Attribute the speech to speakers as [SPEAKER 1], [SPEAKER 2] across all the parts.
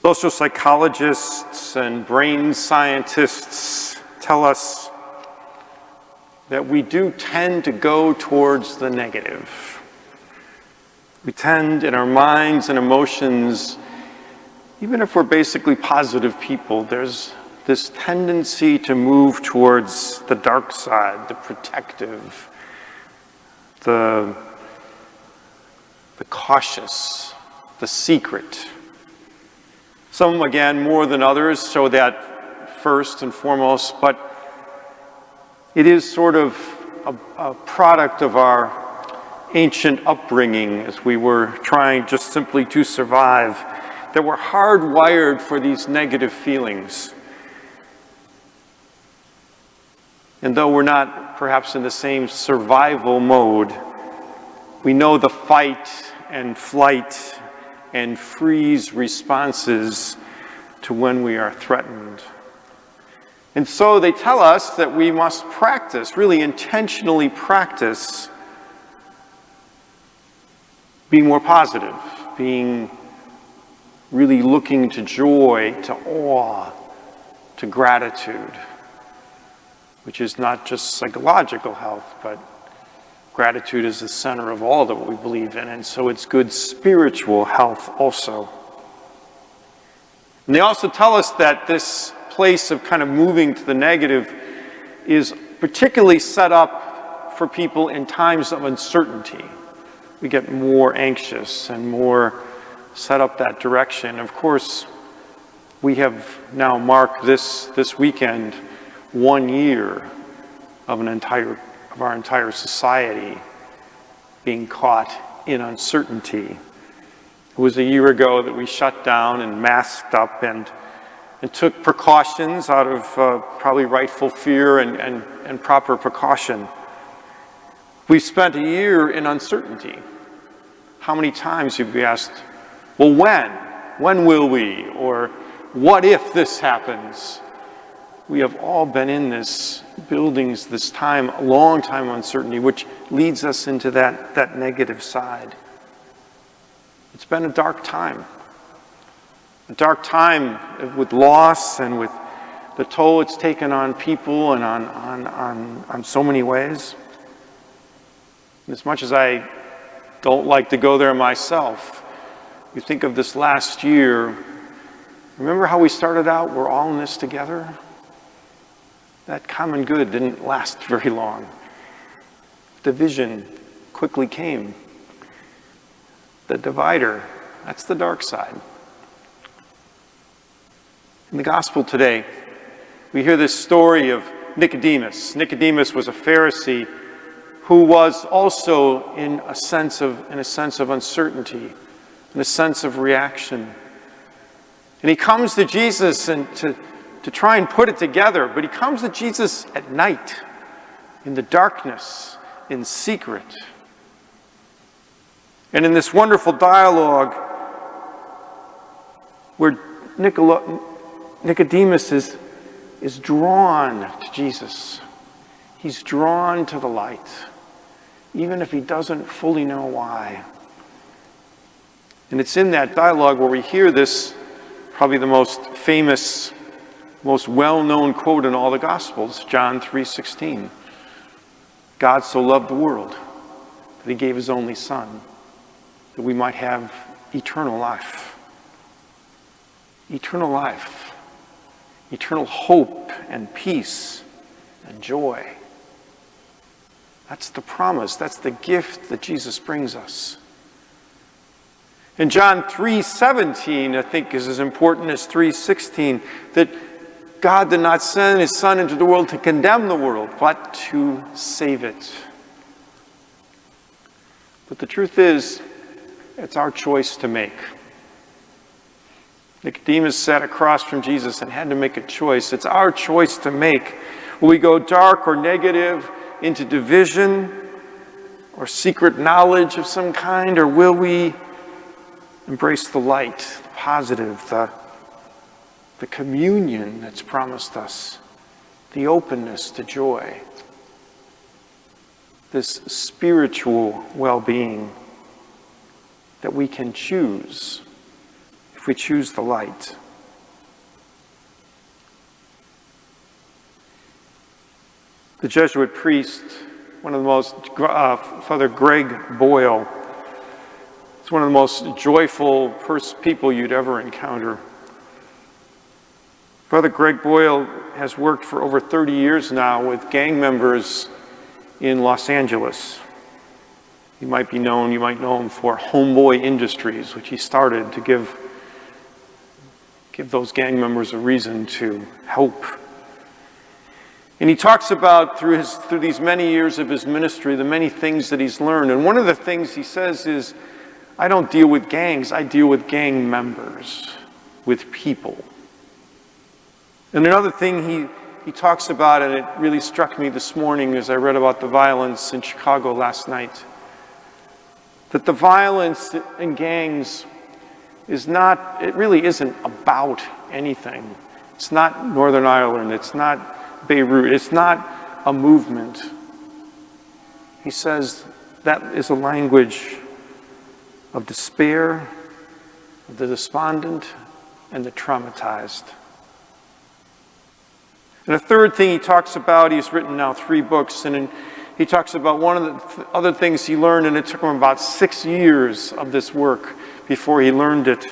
[SPEAKER 1] Social psychologists and brain scientists tell us that we do tend to go towards the negative. We tend in our minds and emotions, even if we're basically positive people, there's this tendency to move towards the dark side, the protective, the cautious, the secret. Some, again, more than others, show that first and foremost, but it is sort of a product of our ancient upbringing as we were trying just simply to survive, that we're hardwired for these negative feelings. And though we're not perhaps in the same survival mode, we know the fight and flight and freeze responses to when we are threatened. And so they tell us that we must practice, really intentionally practice, being more positive, being really looking to joy, to awe, to gratitude, which is not just psychological health, but gratitude is the center of all that we believe in, and so it's good spiritual health also. And they also tell us that this place of kind of moving to the negative is particularly set up for people in times of uncertainty. We get more anxious and more set up that direction. Of course, we have now marked this weekend 1 year of our entire society being caught in uncertainty. It was a year ago that we shut down and masked up and took precautions out of probably rightful fear and proper precaution. We've spent a year in uncertainty. How many times have we asked, well, when? When will we? Or what if this happens? We have all been in this buildings, this time, a long time of uncertainty, which leads us into that negative side. It's been a dark time. A dark time with loss and with the toll it's taken on people and on so many ways. And as much as I don't like to go there myself, you think of this last year, remember how we started out? We're all in this together? That common good didn't last very long. Division quickly came. The divider, that's the dark side. In the gospel today, we hear this story of Nicodemus. Nicodemus was a Pharisee who was also in a sense of uncertainty, in a sense of reaction. And he comes to Jesus and to try and put it together, but he comes to Jesus at night, in the darkness, in secret. And in this wonderful dialogue where Nicodemus is drawn to Jesus. He's drawn to the light, even if he doesn't fully know why. And it's in that dialogue where we hear this, probably the most famous, most well-known quote in all the Gospels, John 3:16. God so loved the world that he gave his only Son, that we might have eternal life. Eternal life. Eternal hope and peace and joy. That's the promise. That's the gift that Jesus brings us. In John 3:17, I think is as important as 3:16, that God did not send his Son into the world to condemn the world, but to save it. But the truth is, it's our choice to make. Nicodemus sat across from Jesus and had to make a choice. It's our choice to make. Will we go dark or negative into division or secret knowledge of some kind, or will we embrace the light, the positive, the communion that's promised us, the openness to joy, this spiritual well-being that we can choose if we choose the light. The Jesuit priest, one of the most, Father Greg Boyle, is one of the most joyful people you'd ever encounter. Father Greg Boyle has worked for over 30 years now with gang members in Los Angeles. You might know him for Homeboy Industries, which he started to give those gang members a reason to help. And he talks about, through these many years of his ministry, the many things that he's learned. And one of the things he says is, I don't deal with gangs, I deal with gang members, with people. And another thing he talks about, and it really struck me this morning as I read about the violence in Chicago last night, that the violence in gangs it really isn't about anything. It's not Northern Ireland, it's not Beirut, it's not a movement. He says that is a language of despair, of the despondent, and the traumatized. And a third thing he talks about, he's written now 3 books, and he talks about one of the other things he learned, and it took him about 6 years of this work before he learned it,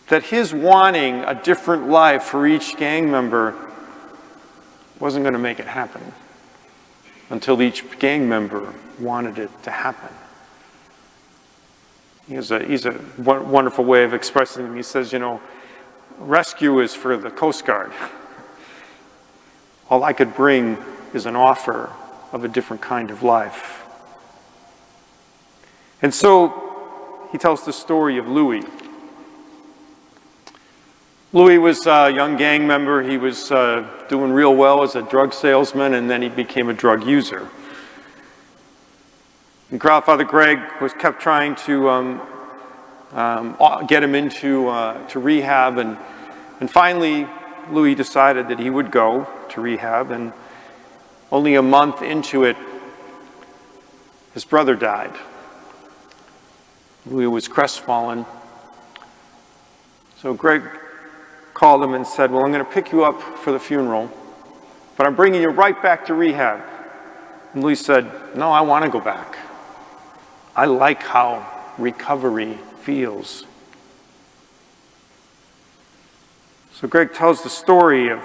[SPEAKER 1] that his wanting a different life for each gang member wasn't going to make it happen until each gang member wanted it to happen. He's a wonderful way of expressing it. He says, rescue is for the Coast Guard. All I could bring is an offer of a different kind of life. And so he tells the story of Louis. Louis was a young gang member. He was doing real well as a drug salesman, and then he became a drug user. And Father Greg kept trying to get him into to rehab, and finally Louis decided that he would go to rehab, and only a month into it, his brother died. Louis was crestfallen. So Greg called him and said, well, I'm going to pick you up for the funeral, but I'm bringing you right back to rehab. And Louis said, no, I want to go back. I like how recovery feels. So Greg tells the story of,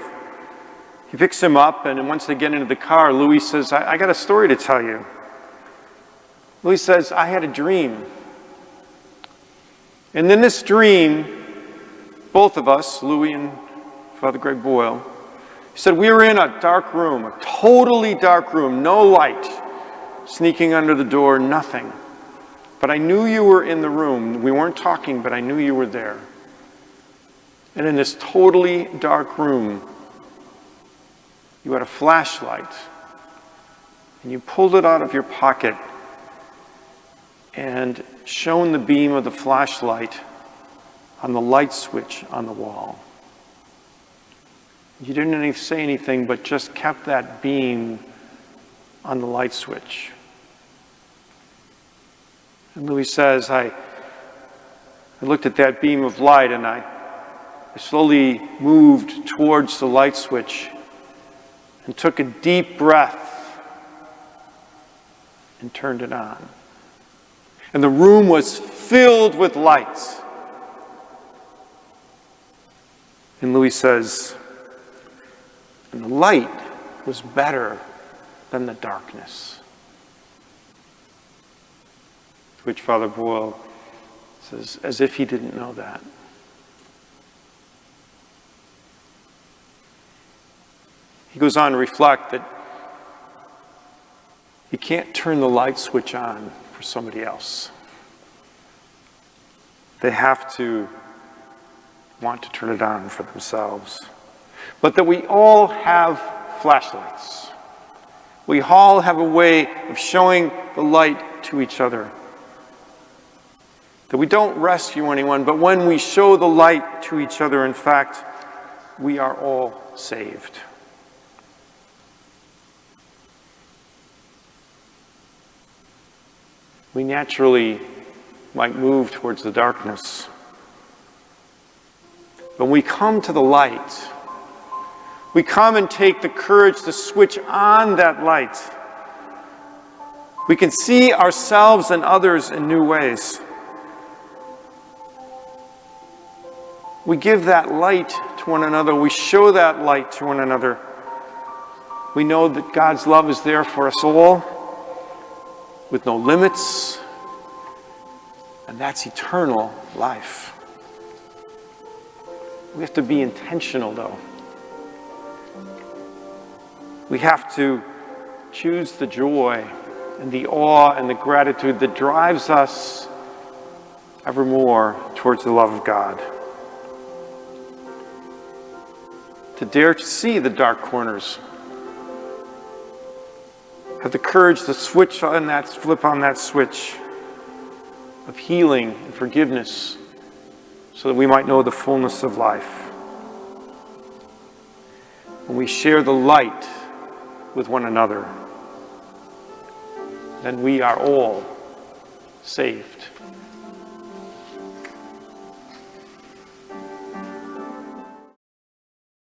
[SPEAKER 1] he picks him up, and once they get into the car, Louis says, I got a story to tell you. Louis says, I had a dream. And in this dream, both of us, Louis and Father Greg Boyle, he said, we were in a dark room, a totally dark room, no light, sneaking under the door, nothing. But I knew you were in the room. We weren't talking, but I knew you were there. And in this totally dark room, you had a flashlight, and you pulled it out of your pocket and shone the beam of the flashlight on the light switch on the wall. You didn't say anything, but just kept that beam on the light switch. And Louis says, I looked at that beam of light, and I slowly moved towards the light switch and took a deep breath and turned it on. And the room was filled with lights. And Louis says, and the light was better than the darkness. To which Father Boyle says, as if he didn't know that. He goes on to reflect that you can't turn the light switch on for somebody else. They have to want to turn it on for themselves. But that we all have flashlights. We all have a way of showing the light to each other. That we don't rescue anyone, but when we show the light to each other, in fact, we are all saved. We naturally might move towards the darkness. When we come to the light, we come and take the courage to switch on that light. We can see ourselves and others in new ways. We give that light to one another. We show that light to one another. We know that God's love is there for us all, with no limits, and that's eternal life. We have to be intentional, though. We have to choose the joy and the awe and the gratitude that drives us ever more towards the love of God. To dare to see the dark corners. Have the courage to flip on that switch of healing and forgiveness so that we might know the fullness of life. When we share the light with one another, then we are all saved.